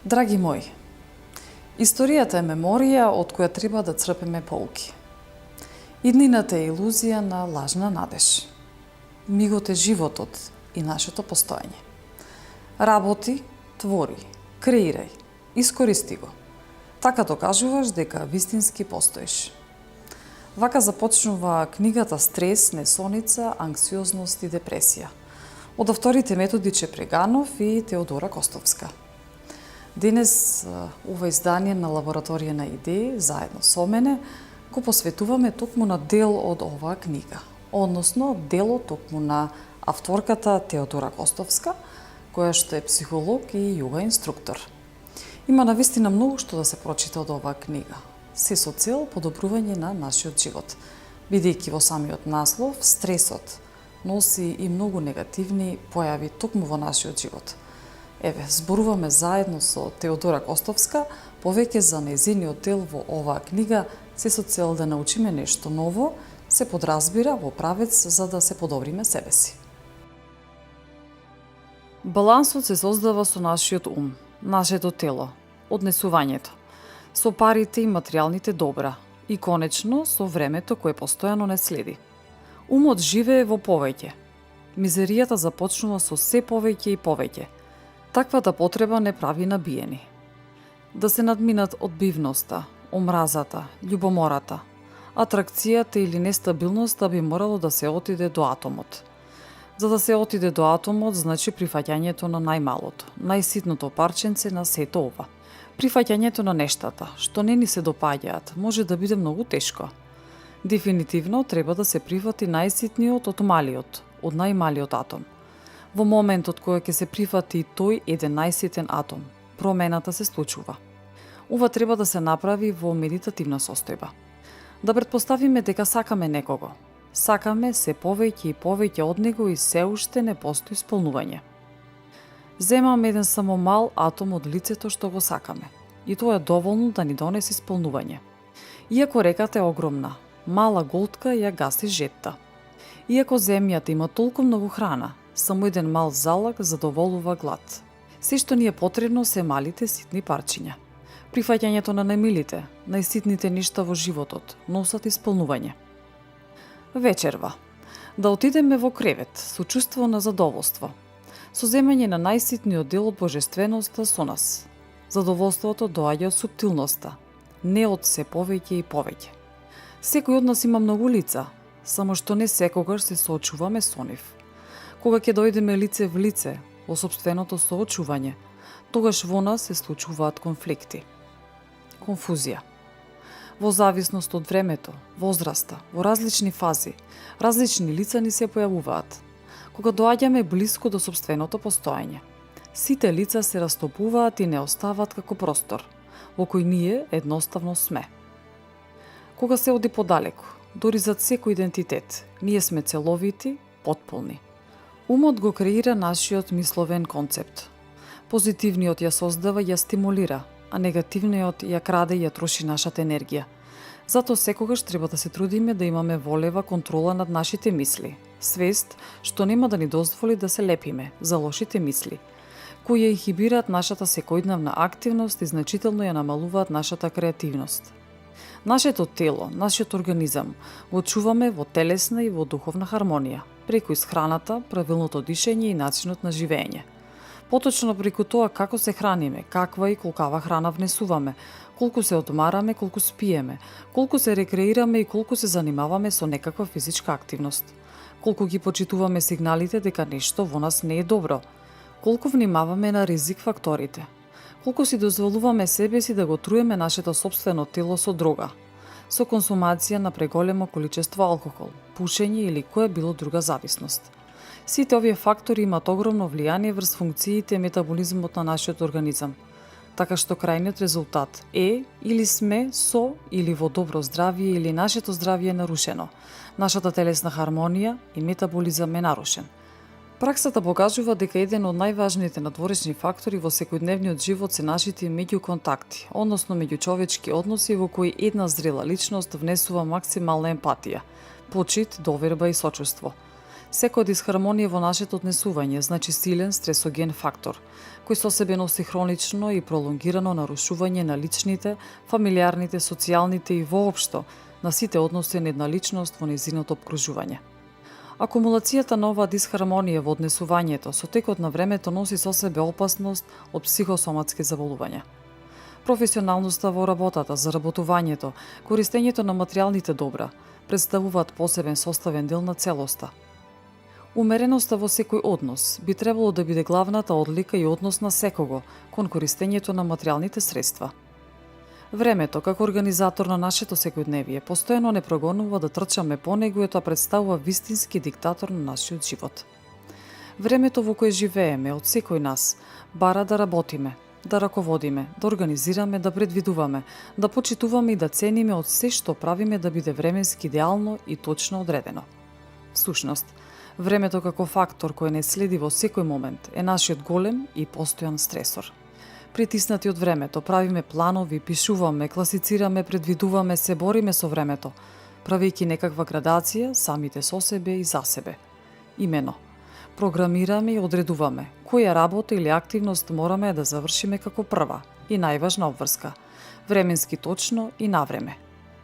Драги мои, историјата е меморија од која треба да црпиме поуки. Иднината е илузија на лажна надеж. Мигот е животот и нашето постоење. Работи, твори, креирај, искористи го. Така докажуваш дека вистински постоиш. Вака започнува книгата Стрес, несоница, анксиозност и депресија од авторите Методи Чепреганов и Теодора Костовска. Денес ова издание на Лабораторија на идеи, заедно со мене, го посветуваме токму на дел од оваа книга, односно делот токму на авторката Теодора Костовска, која што е психолог и јога инструктор. Има навистина многу што да се прочита од оваа книга, се со цел подобрување на нашиот живот, бидејќи во самиот наслов стресот носи и многу негативни појави токму во нашиот живот. Еве, зборуваме заедно со Теодора Костовска повеќе за нејзиниот дел во оваа книга, се со цел да научиме нешто ново, се подразбира во правец за да се подобриме себе си. Балансот се создава со нашиот ум, нашето тело, однесувањето, со парите и материјалните добра и конечно со времето кое постојано не следи. Умот живее во повеќе. Мизеријата започнува со се повеќе и повеќе. Таквата потреба не прави набиени. Да се надминат одбивноста, омразата, љубомората, атракцијата или нестабилноста би морало да се отиде до атомот. За да се отиде до атомот, значи прифаќањето на најмалото, најситното парченце на сето ова. Прифаќањето на нештата, што не ни се допаѓаат, може да биде многу тешко. Дефинитивно треба да се прифати најситниот од малиот, од најмалиот атом. Во моментот кога ќе се прифати тој еден најситен атом, промената се случува. Ова треба да се направи во медитативна состојба. Да претпоставиме дека сакаме некого. Сакаме се повеќе и повеќе од него и се уште не постои исполнување. Земаме еден само мал атом од лицето што го сакаме. И тоа е доволно да ни донесе исполнување. Иако реката е огромна, мала голтка ја гаси жетта. Иако земјата има толку многу храна, само еден мал залак задоволува глад. Се што ни е потребно се малите ситни парчиња. Прифаќањето на најмилите, најситните ништа во животот носат исполнување. Вечерва. Да отидеме во кревет со чувство на задоволство. Со земање на најситниот дел од божественоста со нас. Задоволството доаѓа од суптилноста, не од се повеќе и повеќе. Секој од нас има многу лица, само што не секогаш се соочуваме со нив. Кога ќе дојдеме лице в лице во сопственото соочување, тогаш во нас се случуваат конфликти. Конфузија. Во зависност од времето, возраста, во различни фази, различни лица ни се појавуваат. Кога доаѓаме блиско до сопственото постоење, сите лица се растопуваат и не оставаат како простор, во кој ние едноставно сме. Кога се оди подалеку, дори зад секој идентитет, ние сме целовити, потполни. Умот го креира нашиот мисловен концепт. Позитивниот ја создава и ја стимулира, а негативниот ја краде и ја троши нашата енергија. Зато секогаш треба да се трудиме да имаме волева контрола над нашите мисли, свест што нема да ни дозволи да се лепиме за лошите мисли, кои ја инхибираат нашата секојдневна активност и значително ја намалуваат нашата креативност. Нашето тело, нашиот организам го чуваме во телесна и во духовна хармонија, преку исхраната, правилното дишење и начинот на живење. Поточно преку тоа како се храниме, каква и колкава храна внесуваме, колку се одмараме, колку спиеме, колку се рекреираме и колку се занимаваме со некаква физичка активност, колку ги почитуваме сигналите дека нешто во нас не е добро, колку внимаваме на ризик факторите, колку си дозволуваме себе си да го труеме нашето сопствено тело со дрога, со консумација на преголемо количество алкохол, пушење или која било друга зависност. Сите овие фактори имаат огромно влијание врз функциите и метаболизмот на нашиот организам, така што крајниот резултат е или сме со или во добро здравје или нашето здравје е нарушено, нашата телесна хармонија и метаболизам е нарушен. Праксата покажува дека еден од најважните надворешни фактори во секојдневниот живот се нашите меѓуконтакти, односно меѓучовечки односи во кои една зрела личност внесува максимална емпатија, почит, доверба и сочувство. Секоја дисхармонија во нашето однесување значи силен стресоген фактор, кој со себе носи хронично и пролонгирано нарушување на личните, фамилиарните, социјалните и воопшто на сите односи на една личност во нејзиното обкружување. Акумулацијата на оваа дисхармонија во однесувањето со текот на времето носи со себе опасност од психосоматски заболувања. Професионалноста во работата, заработувањето, користењето на материјалните добра представуваат посебен составен дел на целоста. Умереноста во секој однос би требало да биде главната одлика и однос на секого кон користењето на материјалните средства. Времето, како организатор на нашето секојдневие, постојано не прогонува да трчаме по него и тоа представува вистински диктатор на нашиот живот. Времето во кое живееме од секој нас бара да работиме, да раководиме, да организираме, да предвидуваме, да почитуваме и да цениме од се што правиме да биде временски идеално и точно одредено. Всушност, времето како фактор кој не следи во секој момент е нашиот голем и постојан стресор. Притиснати од времето, правиме планови, пишуваме, класицираме, предвидуваме, се бориме со времето, правејќи некаква градација самите со себе и за себе. Имено, програмираме и одредуваме која работа или активност мораме да завршиме како прва и најважна обврска, временски точно и навреме.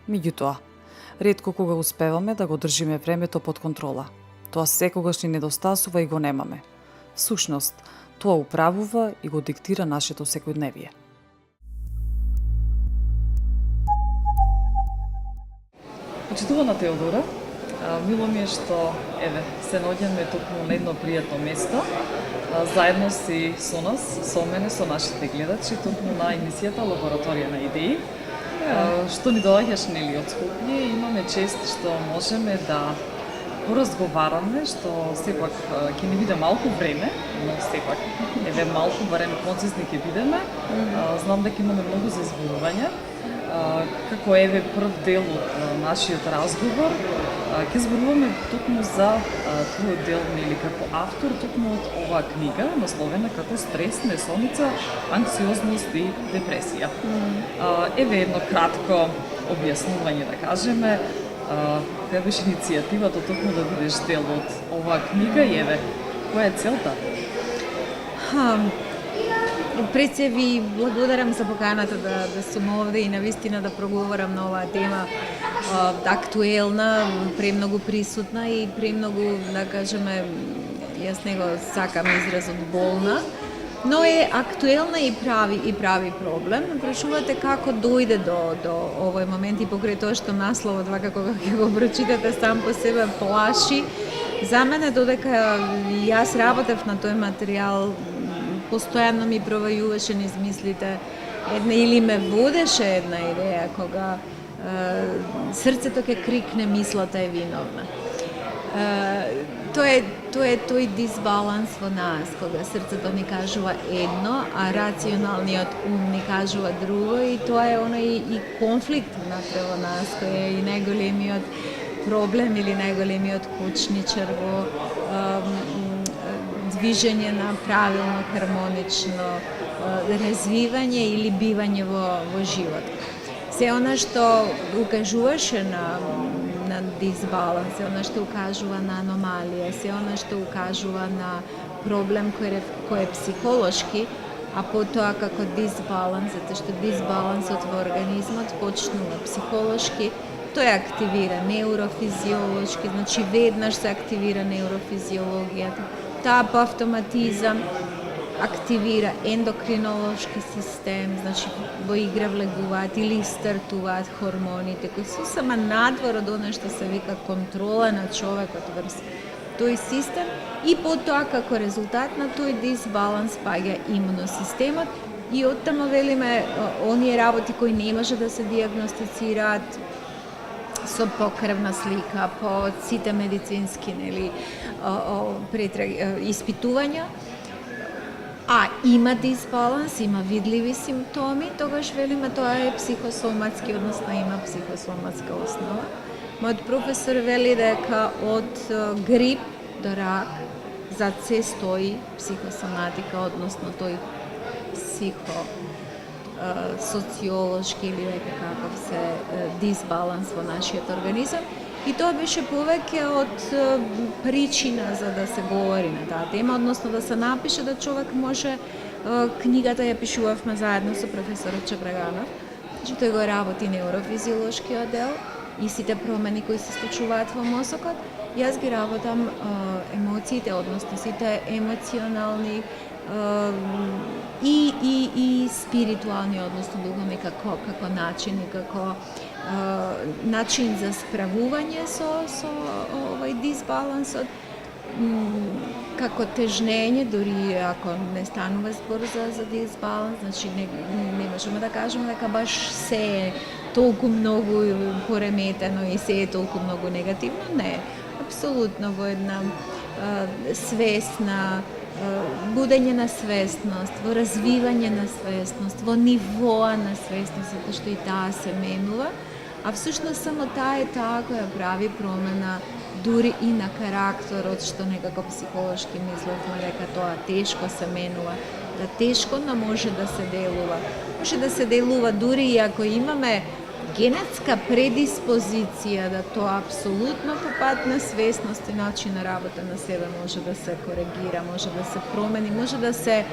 Меѓутоа, ретко кога успеваме да го држиме времето под контрола. Тоа секогаш ни недостасува и го немаме. Всушност, тоа управува и го диктира нашето секојдневие. Почитувана Теодора, мило ми е што се наоѓаме токму на едно пријатно место, заедно си со нас, со мене, со нашите гледачи, токму на емисијата Лабораторија на идеи, што ни доаѓаш нели од Скопје. Имаме чест што можеме да поразговараме, што сепак ќе ни биде малку време, но сепак малку барем концизни ќе бидеме. Знам дека имаме многу за зборување. Како прв дел од нашиот разговор, ќе зборуваме токму за твојот дел нели како автор токму од оваа книга насловена како Стрес, несоница, анксиозност и депресија. Едно кратко објаснување да кажеме. Која беше иницијативата токму да бидеш дел од оваа книга и која е целта? Пред се ви благодарам за поканата да сум овде и навистина да проговорам на оваа тема актуелна, премногу присутна и премногу, да кажеме, јас не го сакам изразот болна, но е актуелна и прави проблем. Прашувате како дојде до овој момент и покрај тоа што насловот вака кога ќе го прочитате сам по себе плаши. За мене додека јас работев на тој материјал, постојано ми провајуваше низ мислите или ме водеше една идеја кога срцето ќе крикне, мислата е виновна. Тоа е тој дисбаланс во нас, кога срцето ни кажува едно, а рационалниот ум ни кажува друго, и тоа е оној и конфликт внатре во нас, кој е и најголемиот проблем или најголемиот кочничар во движење на правилно, хармонично развивање или бивање во живот. Се она што укажуваше на дисбаланс, се она што укажува на аномалија, се она што укажува на проблем кој е психолошки, а потоа како дисбаланс, затоа што дисбалансот во организмот почнува психолошки, тој активира неурофизиолошки, значи веднаш се активира неурофизиологијата. Таа по автоматизам активира ендокринолошки систем, значи во игра влегуваат или стартуваат хормоните кои се сама надвор од она што се вика контрола на човекот врз тој систем, и потоа како резултат на тој дисбаланс паѓа имуносистемот и оттаму велиме оние работи кои не може да се дијагностицираат со покрвна слика, по сите медицински испитувања, а има дисбаланс, има видливи симптоми, тогаш велиме тоа е психосоматски, односно има психосоматска основа. Мојот професор вели дека од грип до рак зад се стои психосоматика, односно тој социолошки или каков се дисбаланс во нашиот организам. И тоа беше повеќе од причина за да се говори на таа тема, односно да се напише да човек може, книгата ја пишувавме заедно со професорот Чабраганов, че тој го работи неврофизиолошкиот дел и сите промени кои се случуваат во мозокот. Јас ги работам емоциите, односно сите емоционални и спиритуални, односно духовни како начини, како начин за справување со овој дисбалансот, како тежнење, дури ако не станува збор за дисбаланс, значи не можеме да кажеме дека баш се е толку многу пореметено и се е толку многу негативно, не. Апсолутно во една свесна, будење на свесност, во развивање на свесност, во нивоа на свесност, затоа што и таа се менува, а всушност само таа е таа која прави промена дури и на карактерот, што некако психолошки мислевме дека тоа тешко се менува, да тешко не може да се делува. Може да се делува дури и ако имаме генетска предиспозиција да тоа апсолутно по пат на свесност и начин на работа на себе може да се коригира, може да се промени, може да се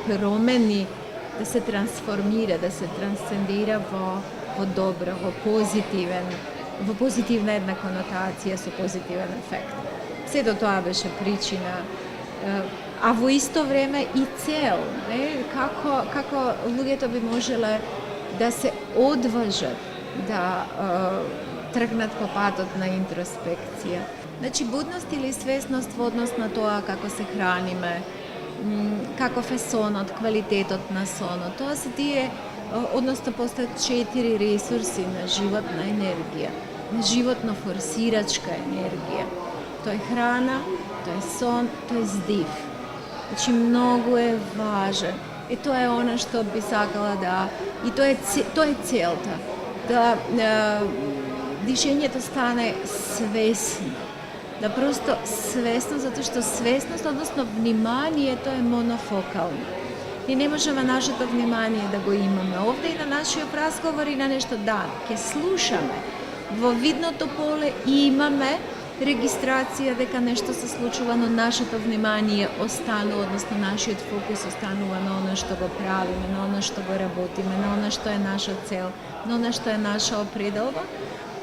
промени, да се трансформира, да се трансцендира во добро, во позитивна една конотација со позитивен ефект. Сето тоа беше причина, а во исто време и цел, како луѓето би можеле да се одважат да тргнат по патот на интроспекција. Значи, будност или свесност во однос на тоа како се храниме, каков е сонот, квалитетот на сонот. Тоа се тие, односно постојат 4 ресурси на животна енергија, на животно форсирачка енергија. Тоа е храна, тоа е сон, тоа е здив. Значи, многу е важен. И тоа е она што би сакала да... И тоа е целта. Да дишењето стане свесно. Да просто свесно, затоа што свесност, односно вниманието е монофокално. И не можеме нашето внимание да го имаме овде и на нашиот разговор и на нешто ќе слушаме. Во видното поле имаме регистрација дека нешто се случува, но нашето внимание останува, односно нашиот фокус останува на она што го правиме, на она што го работиме, на она што е наша цел, на она што е наша определба.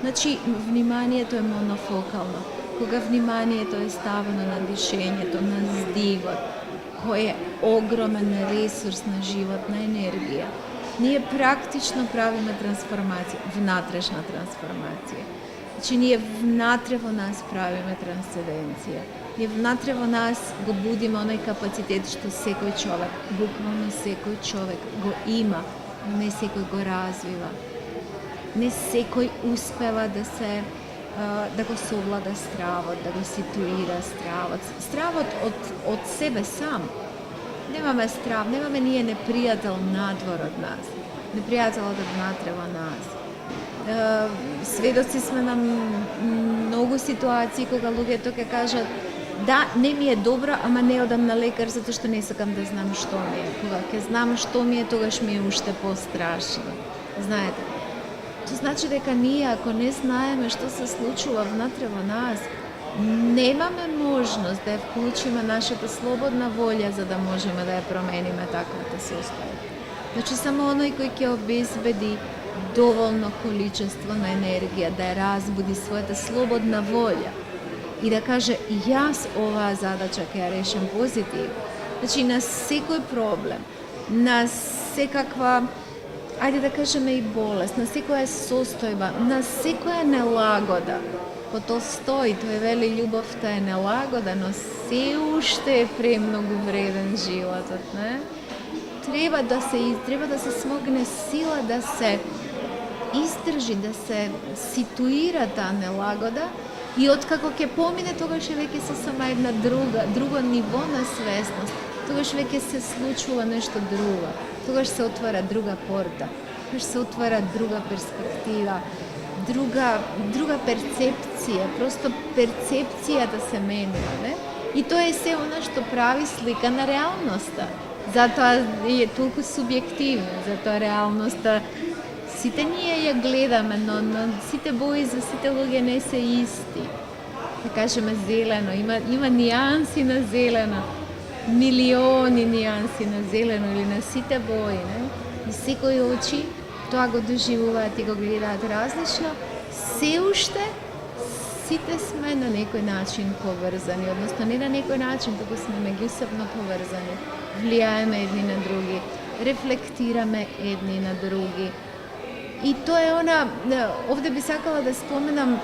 Значи, вниманието е монофокално. Кога вниманието е ставено на дишењето, на здивот, кој е огромен ресурс на животна енергија, ние практично правиме трансформација, внатрешна трансформација. Значи, ние внатре во нас правиме трансценденција. Ние внатре во нас го будиме оној капацитет што секој човек, буквално секој човек го има, но не секој го развива. Не секој успева да го совлада стравот, да го ситуира стравот. Стравот од себе сам. Немаме страв, немаме ние непријател надвор од нас. Непријателот од внатре во нас. Сведоци сме на многу ситуации кога луѓето ќе кажат да, не ми е добро, ама не одам на лекар затоа што не сакам да знам што ми е. Кога ќе знам што ми е, тогаш ми е уште пострашно. Знаете, тоа значи дека ние, ако не знаеме што се случува внатре во нас, немаме можност да ја вклучиме нашата слободна волја за да можеме да ја промениме таквата состојба. Значи, само оној кој ќе обезбеди доволно количество на енергија да ја разбуди својата слободна волја и да каже јас оваа задача ќе ја решам позитивно. Значи, на секој проблем, на секаква, ајде да кажеме и болест, на секоја состојба, на секоја нелагода. По Толстој тој вели љубовта е нелагода, но се уште е премногу вреден животот, не? Треба да се смогне сила да се издржи, да се ситуира таа нелагода и откако ќе помине, тогаш веќе се сама една друго ниво на свесност. Тогаш веќе се случува нешто друго. Тогаш се отвара друга порта. Тогаш се отвара друга перспектива, друга перцепција. Просто перцепцијата се менува, не? И тоа е се она што прави слика на реалноста. Затоа е толку субјективно, затоа реалноста сите ние ја гледаме, но сите бои за сите луѓе не се исти. Да кажеме зелено, има нијанси на зелено, милиони нијанси на зелено или на сите бои, не? И секој очи тоа го доживуваат и го гледаат различно. Се уште сите сме на некој начин поврзани, односно не на некој начин, туку сме меѓусебно поврзани. Влијаеме едни на други, рефлектираме едни на други. И тоа е овде би сакала да споменам,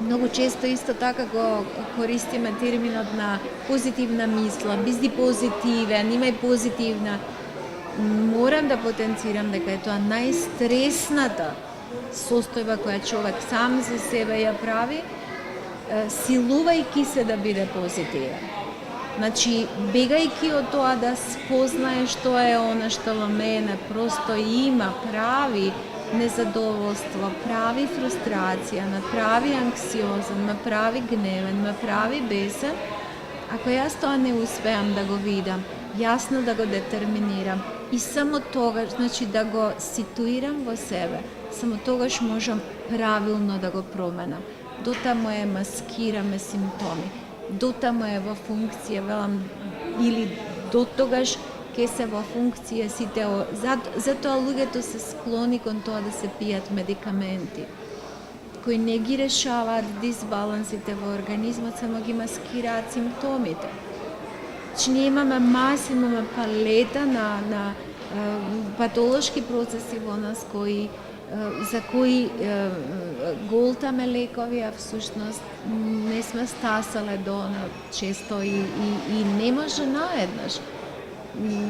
многу често исто така го користиме терминот на позитивна мисла, бизи позитивен, имај позитивна. Морам да потенцирам дека е тоа најстресната состојба која човек сам за себе ја прави, силувајќи се да биде позитивен. Значи, бегајќи од тоа да спознае што е она што во мене просто има, прави незадоволство, прави фрустрација, ме прави анксиозен, ме прави гневен, ме прави бесен, ако јас тоа не успеам да го видам, јасно да го детерминирам и само тогаш, значи да го ситуирам во себе, само тогаш можам правилно да го променам. Дотамо е маскираме симптоми, дотамо е во функција, велам, или дотогаш ке се во функција сите, затоа луѓето се склони кон тоа да се пијат медикаменти, кои не ги решаваат дисбалансите во организмот, само ги маскираат симптомите. Значи, ние имаме маси, имаме палета на патолошки процеси во нас за кои голтаме лекови, а всушност не сме стасале до често и не може наеднаш.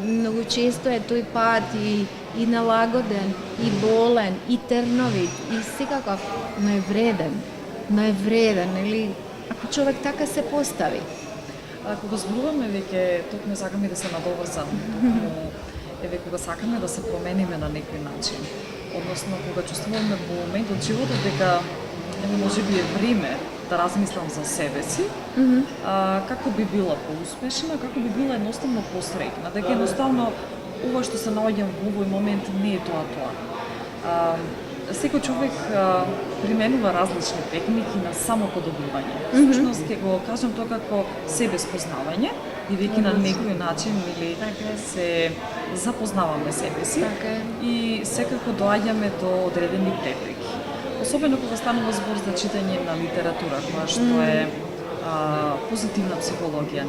Многу често е тој пат и налагоден, и болен, и трновит, и секаков, но е вреден, или ако човек така се постави. Кога зборуваме веќе, токму сакаме да се надоврзам, но еве кога сакаме да се промениме на некој начин, односно кога чувствуваме во момент од животот дека можеби е време да размислам за себе си, како би била поуспешна, како би била едноставно посреќна, дека едноставно ова што се наоѓам во овој момент не е тоа. Секој човек применува различни техники на самоподобрување. Всушност ќе го кажам тоа како себе спознавање, бидејќи на некој начин или се запознаваме себе си и секако доаѓаме до одредени препреки. Особено кога станува збор за читање на литература, која што е позитивна психологија,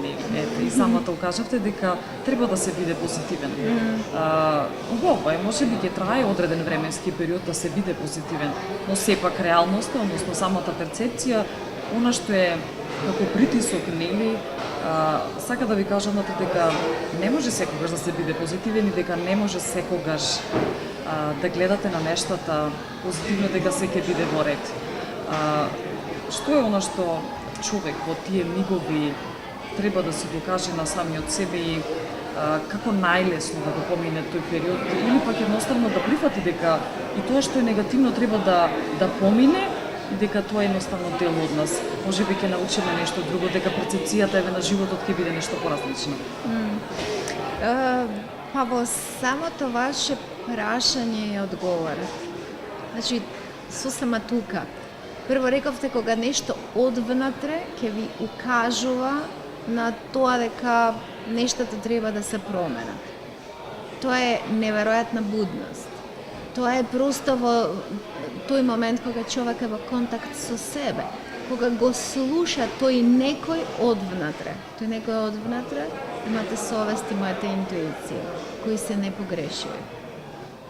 и самата укажавте дека треба да се биде позитивен. Убаво е, можеби ќе трае одреден временски период да се биде позитивен, но сепак реалноста, односно самата перцепција, она што е како притисок, нели, сака да ви кажам дека не може секогаш да се биде позитивен и дека не може секогаш да гледате на нештата позитивно, дека се ќе биде во ред. Што е она што човек во тие мигови треба да се докаже на самиот себе и како најлесно да го помине тој период, или пак едноставно да прифати дека и тоа што е негативно треба да помине и дека тоа е едноставно дел од нас. Можеби ќе научиме нешто друго, дека перцепцијата еве на животот ќе биде нешто поразлично. Па во самото ваше прашање и одговор. Значи, сосема тука. Прво рековте кога нешто одвнатре ќе ви укажува на тоа дека нештата треба да се променат. Тоа е неверојатна будност. Тоа е просто во тој момент кога човек е во контакт со себе, кога го слуша тој некој одвнатре. Тој некој одвнатре, имате совест, имате интуиција, кои се непогрешиви.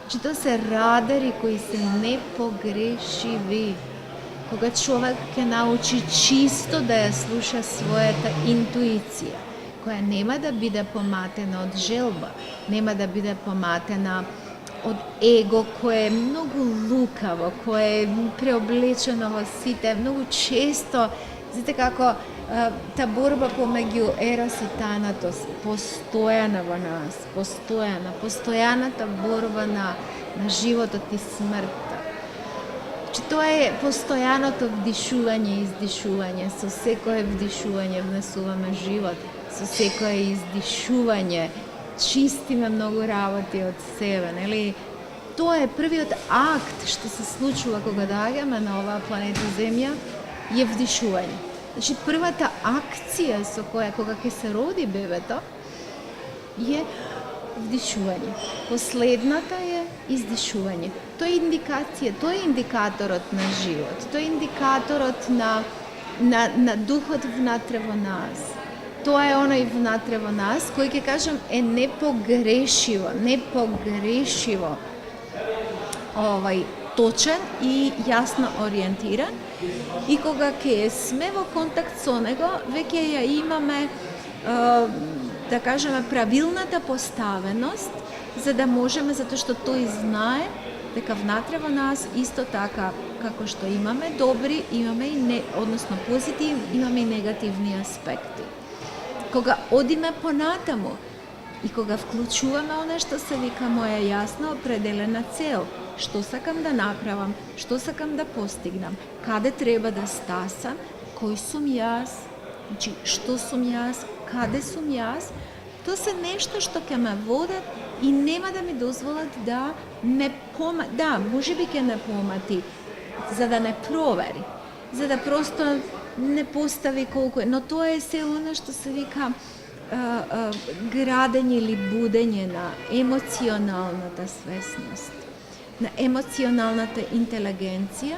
Значи, тоа се радари кои се непогрешиви. Кога човек ќе научи чисто да ја слуша својата интуиција, која нема да биде поматена од желба, нема да биде поматена од его кое е многу лукаво, кое е преоблечено во сите, многу често, знаете како та борба помеѓу Ерос и Танатос, постојана во нас, постојаната борба на животот и смртта. Че тоа е постојаното вдишување и издишување. Со секое вдишување внесуваме живот, со секое издишување чистиме многу работи од себе, нели? тоа е првиот акт што се случува кога доаѓаме на оваа планета Земја, е вдишување. Значи, првата акција со која кога ќе се роди бебето е вдишување. Последната е издишување. Тоа е индикација, тоа е индикаторот на живот. Тоа е индикаторот на духот внатре во нас. Тоа е оној внатре во нас кој ќе кажам е непогрешиво точен и јасно ориентиран, и кога ќе сме во контакт со него, веќе ја имаме да кажеме правилната поставеност за да можеме, затоа што тој знае дека внатре во нас исто така како што имаме добри, имаме и односно позитивни, имаме и негативни аспекти. Кога одиме понатаму и кога вклучуваме она што се вика моја јасно определена цел, што сакам да направам, што сакам да постигнам, каде треба да стасам, кој сум јас, значи што сум јас, каде сум јас, тоа се нешто што ќе ме водат и нема да ми дозволат да ме можеби ќе не помати, за да не провери, за да просто не постави колку е, но тоа е се она што се вика градење или будење на емоционалната свесност, на емоционалната интелигенција,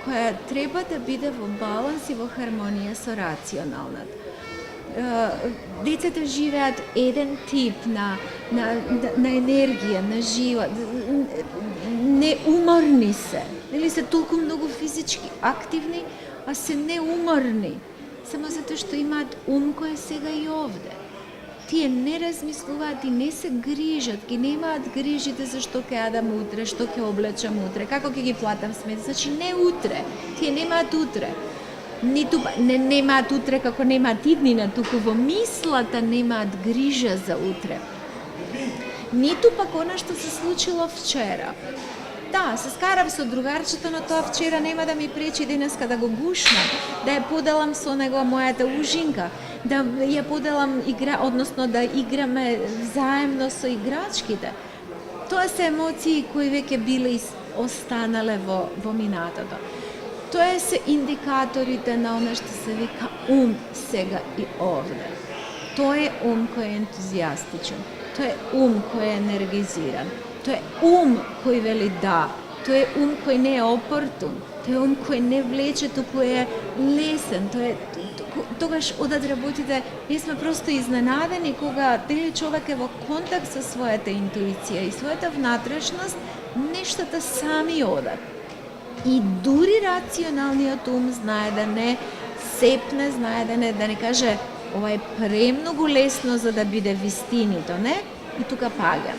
која треба да биде во баланс и во хармонија со рационалната. Децата живеат еден тип на енергија, на живот, неуморни се, или се толку многу физички активни, а се неуморни, само затоа што имаат ум кој е сега и овде. Тие не размислуваат и не се грижат, ги немаат грижите за што ќе јадам утре, што ќе облечам утре, како ќе ги платам сметите, значи не утре, тие немаат утре. Немаат утре како немаат иднина, туку во мислата немаат грижа за утре. Ниту пак она што се случило вчера. Да, се скарав со другарчето, но тоа вчера нема да ми пречи денеска да го гушнам, да ја поделам со него мојата ужинка, да ја поделам односно да играме заедно со играчките. Тоа се емоции кои веќе биле останале во минатото. Тоа се индикаторите на она што се вика ум сега и овде. Тоа е ум кој е ентузијастичен, тоа е ум кој е енергизиран, тоа е ум кој вели да, тоа е ум кој не е опортун, тоа е ум кој не влече, туку е лесен, тогаш одат работите, ние сме просто изненадени кога дали човек е во контакт со својата интуиција и својата внатрешност, нештата сами одат. И дури рационалниот ум знае да не сепне, знае да не каже ова е премногу лесно за да биде вистинито, не? И тука паѓа.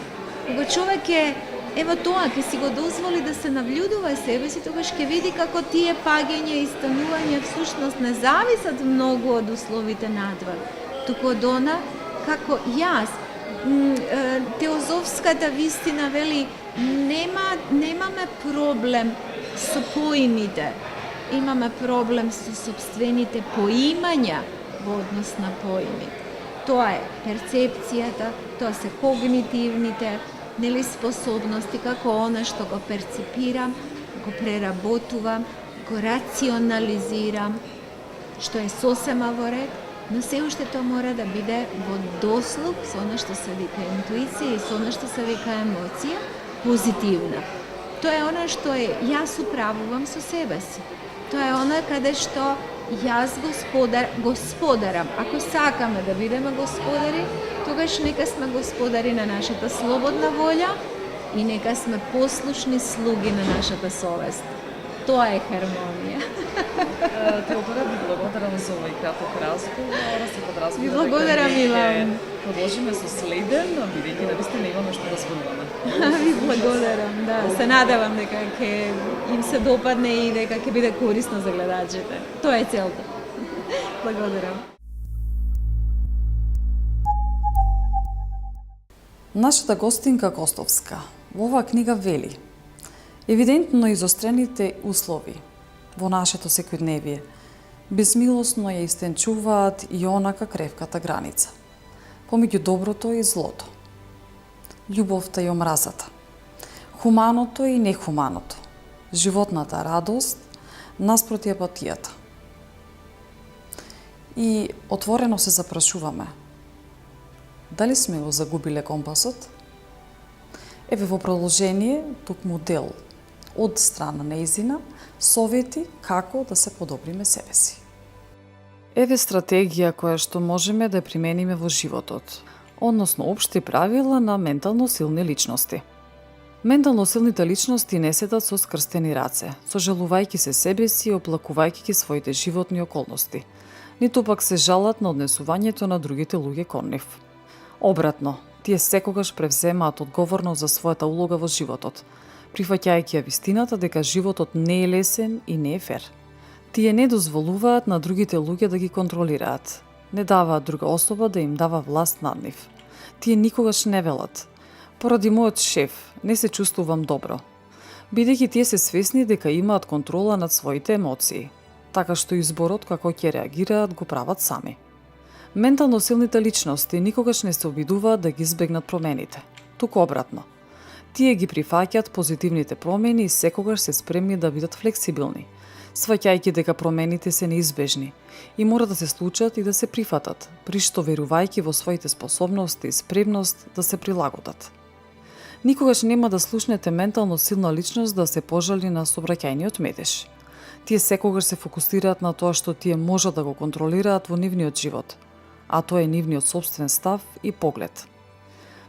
Кога човек е, ево тоа, ќе си го дозволи да се нављудува себе си, тогаш ќе види како тие паѓања и станувања всушност не зависат многу од условите надвор, туку од она како јас. Теозофската вистина вели немаме проблем со поимите, имаме проблем со сопствените поимања во однос на поимите. Тоа е перцепцијата, тоа се когнитивните способности, како она што го перцепирам, го преработувам, го рационализирам, што е сосема во ред, но се уште тоа мора да биде во дослуг со она што се вика интуиција и со она што се вика емоција, позитивна. Тоа е она што јас управувам со себе си. Тоа е она каде што јас господарам. Ако сакаме да бидеме господари, тогаш нека сме господари на нашата слободна волја и нека сме послушни слуги на нашата совест. Тоа е хармонија. Теодора, ви благодарам за овој краток разговор. Ви благодарам, Милан. Продолжиме со следен, бидејќи навистина имаме што да зборуваме. Ви благодарам, да. Се надевам дека ќе им се допадне и дека ќе биде корисно за гледачите. Тоа е целта. Благодарам. Нашата гостинка Костовска во оваа книга вели: евидентно изострените услови во нашето секојдневие безмилосно ја истенчуваат и онака кревката граница помеѓу доброто и злото, љубовта и омразата, Хуманото и нехуманото. Животната радост наспроти апатијата. И отворено се запрашуваме. Дали сме го загубиле компасот? Еве во продолжение, токму дел од страна нејзина, совети како да се подобриме себе си. Еве стратегија која што можеме да ја примениме во животот, односно општи правила на ментално силни личности. Ментално силните личности не седат со скрстени раце, сожалувајќи се себе си и оплакувајќи ги своите животни околности, ниту пак се жалат на однесувањето на другите луѓе кон нив. Обратно, тие секогаш превземаат одговорност за својата улога во животот, прифаќајќи ја вистината дека животот не е лесен и не е фер. Тие не дозволуваат на другите луѓе да ги контролираат, не даваат друга особа да им дава власт над нив. Тие никогаш не велат: поради мојот шеф не се чувствувам добро, бидејќи тие се свесни дека имаат контрола над своите емоции, така што изборот како ќе реагираат го прават сами. Ментално силните личности никогаш не се обидуваат да ги избегнат промените, туку обратно. Тие ги прифаќаат позитивните промени и секогаш се спремни да бидат флексибилни, сваќајќи дека промените се неизбежни и мора да се случат и да се прифатат, при што верувајќи во своите способности и спремност да се прилагодат. Никогаш нема да слушнете ментално силна личност да се пожали на сообраќајниот метеж. Тие секогаш се фокусираат на тоа што тие можат да го контролираат во нивниот живот, а тоа е нивниот собствен став и поглед.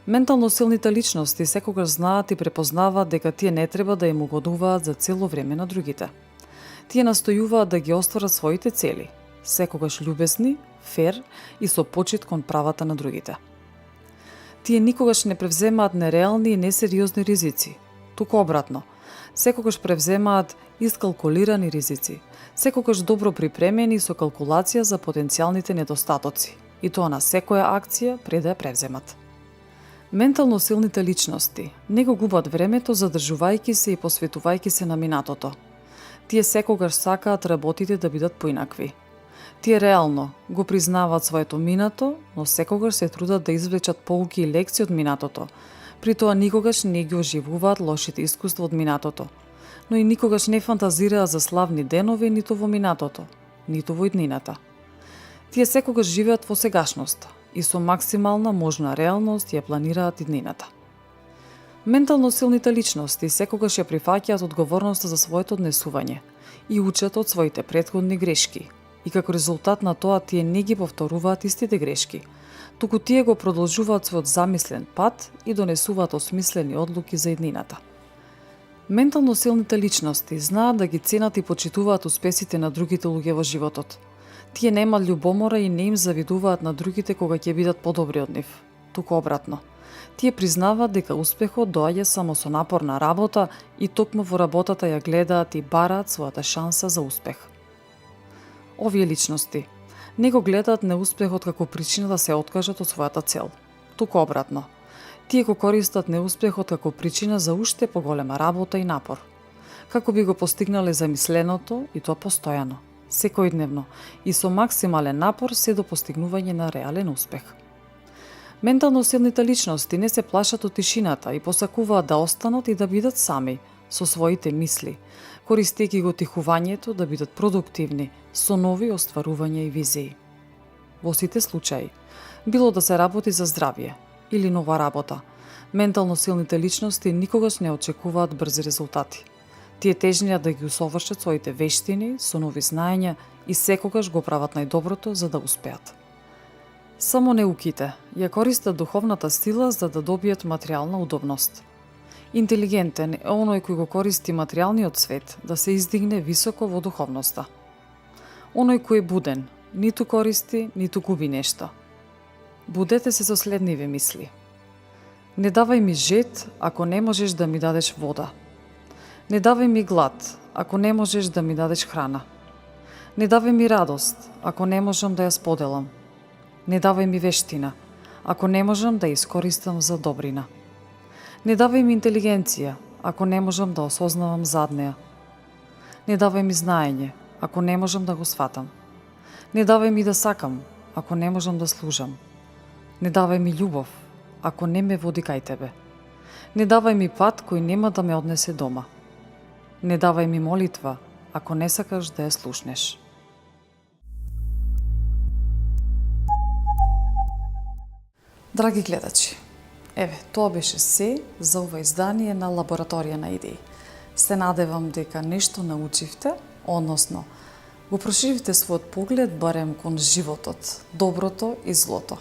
Ментално силните личности секогаш знаат и препознаваат дека тие не треба да им угодуваат за цело време на другите. Тие настојуваат да ги остварат своите цели, секогаш љубезни, фер и со почит кон правата на другите. Тие никогаш не превземаат нереални и несериозни ризици, туку обратно, секогаш превземаат искалкулирани ризици, секогаш добро припремени со калкулација за потенцијалните недостатоци, и тоа на секоја акција пред да ја превземат. Ментално силните личности не го губат времето задржувајќи се и посветувајќи се на минатото. Тие секогаш сакаат работите да бидат поинакви. Тие реално го признаваат своето минато, но секогаш се трудат да извлечат поуки и лекции од минатото. При тоа никогаш не ги оживуваат лошите искуства од минатото, но и никогаш не фантазираат за славни денови ниту во минатото, ниту во иднината. Тие секогаш живеат во сегашноста и со максимална можна реалност ја планираат иднината. Ментално силните личности секогаш ја прифаќаат одговорноста за своето однесување и учат од своите претходни грешки, и како резултат на тоа тие не ги повторуваат истите грешки, туку тие го продолжуваат својот замислен пат и донесуваат осмислени одлуки за иднината. Ментално силните личности знаат да ги ценат и почитуваат успесите на другите луѓе во животот. Тие немаат љубомора и не им завидуваат на другите кога ќе бидат подобри од нив, туку обратно. Тие признаваат дека успехот доаѓа само со напорна работа и токму во работата ја гледаат и бараат својата шанса за успех. Овие личности не го гледаат неуспехот како причина да се откажат од својата цел, туку обратно. Тие го користат неуспехот како причина за уште поголема работа и напор, како би го постигнале замисленото и тоа постојано, секојдневно и со максимален напор се до постигнување на реален успех. Ментално силните личности не се плашат од тишината и посакуваат да останат и да бидат сами, со своите мисли, користејќи го тихувањето да бидат продуктивни, со нови остварувања и визии. Во сите случаи, било да се работи за здравје или нова работа, ментално силните личности никогаш не очекуваат брзи резултати. Тие тежнеат да ги усовршат своите вештини со нови знаења и секогаш го прават најдоброто за да успеат. Само неуките ја користат духовната сила за да добијат материјална удобност. Интелигентен е оној кој го користи материјалниот свет да се издигне високо во духовноста. Оној кој е буден, ниту користи, ниту губи нешто. Будете се со следниве мисли. Не давај ми жет ако не можеш да ми дадеш вода. Не давај ми глад ако не можеш да ми дадеш храна. Не давај ми радост ако не можам да ја споделам. Не давај ми вештина ако не можам да ја искористам за добрина. Не давај ми интелигенција ако не можам да осознавам зад неа. Не давај ми знаење ако не можам да го сватам. Не давај ми да сакам ако не можам да служам. Не давај ми љубов ако не ме води кај тебе. Не давај ми пат кој нема да ме однесе дома. Не давај ми молитва, ако не сакаш да ја слушнеш. Драги гледачи, еве, тоа беше се за ова издание на Лабораторија на идеи. Се надевам дека нешто научивте, односно, го проширивте својот поглед барем кон животот, доброто и злото.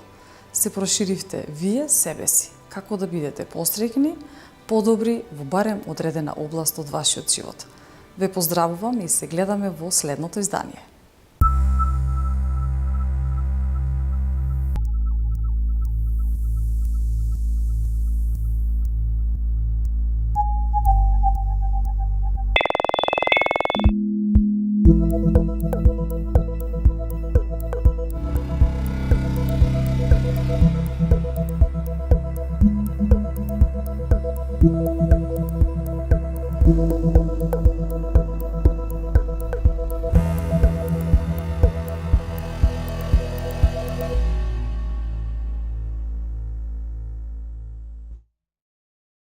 Се проширивте вие себе си, како да бидете посреќни, подобри во барем одредена област од вашиот живот. Ве поздравувам и се гледаме во следното издание.